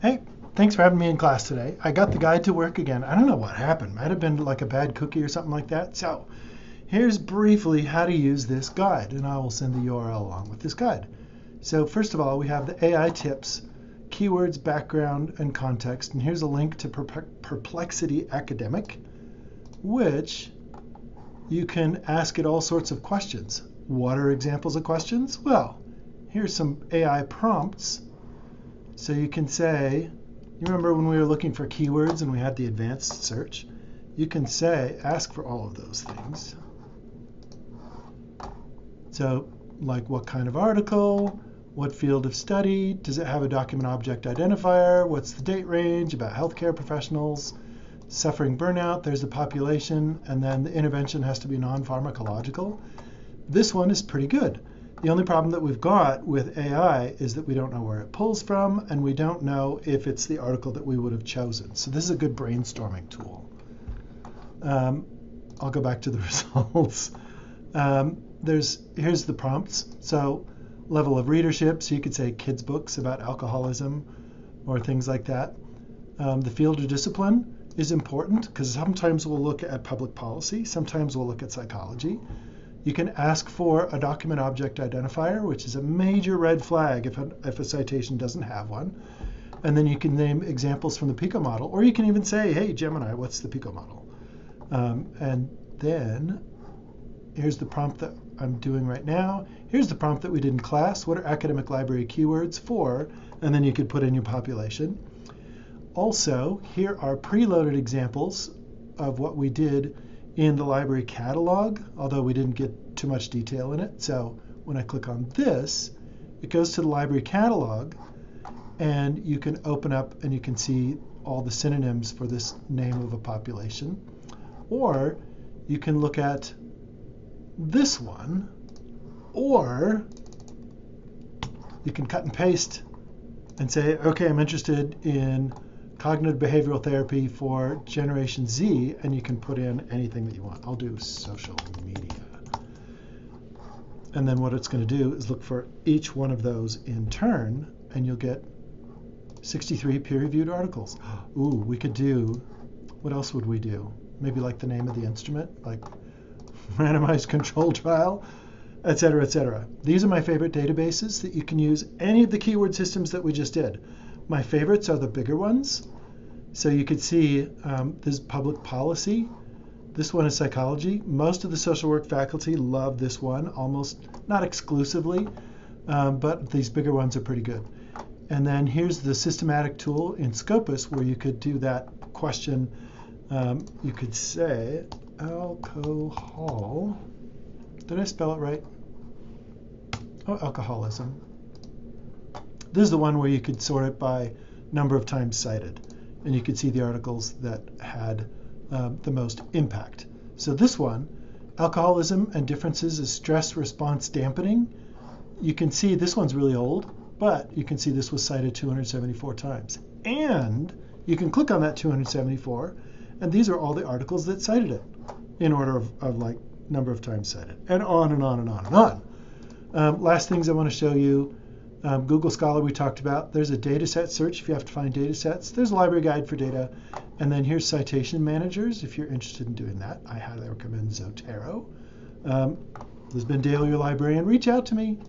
Hey, thanks for having me in class today. I got the guide to work again. I don't know what happened. Might have been like a bad cookie or something like that. So here's briefly how to use this guide, and I will send the URL along with this guide. So first of all, we have the AI tips, keywords, background, and context. And here's a link to Perplexity Academic, which you can ask it all sorts of questions. What are examples of questions? Well, here's some AI prompts. So you can say, you remember when we were looking for keywords and we had the advanced search? You can say, ask for all of those things. So like what kind of article, what field of study, does it have a document object identifier, what's the date range, about healthcare professionals, suffering burnout, there's the population, and then the intervention has to be non-pharmacological. This one is pretty good. The only problem that we've got with AI is that we don't know where it pulls from, and we don't know if it's the article that we would have chosen. So this is a good brainstorming tool. I'll go back to the results. Here's the prompts. So level of readership, so you could say kids' books about alcoholism or things like that. The field of discipline is important because sometimes we'll look at public policy, sometimes we'll look at psychology. You can ask for a document object identifier, which is a major red flag if a citation doesn't have one. And then you can name examples from the PICO model, or you can even say, hey, Gemini, what's the PICO model? And then here's the prompt that I'm doing right now. Here's the prompt that we did in class. What are academic library keywords for? And then you could put in your population. Also, here are preloaded examples of what we did in the library catalog, although we didn't get too much detail in it. So when I click on this, it goes to the library catalog, and you can open up and you can see all the synonyms for this name of a population. Or you can look at this one, or you can cut and paste and say, okay, I'm interested in cognitive behavioral therapy for Generation Z, and you can put in anything that you want. I'll do social media. And then what it's going to do is look for each one of those in turn, and you'll get 63 peer-reviewed articles. Ooh, we could do, what else would we do? Maybe like the name of the instrument, like randomized control trial, et cetera, et cetera. These are my favorite databases that you can use any of the keyword systems that we just did. My favorites are the bigger ones. So you could see this is public policy. This one is psychology. Most of the social work faculty love this one, almost not exclusively, but these bigger ones are pretty good. And then here's the systematic tool in Scopus where you could do that question. You could say alcohol. Did I spell it right? Oh, alcoholism. This is the one where you could sort it by number of times cited, and you could see the articles that had the most impact. So this one, alcoholism and differences is stress response dampening. You can see this one's really old, but you can see this was cited 274 times. And you can click on that 274, and these are all the articles that cited it in order of like number of times cited, and on and on and on and on. Last things I want to show you. Google Scholar we talked about. There's a data set search if you have to find data sets. There's a library guide for data. And then here's citation managers if you're interested in doing that. I highly recommend Zotero. This has been Dale, your librarian. Reach out to me.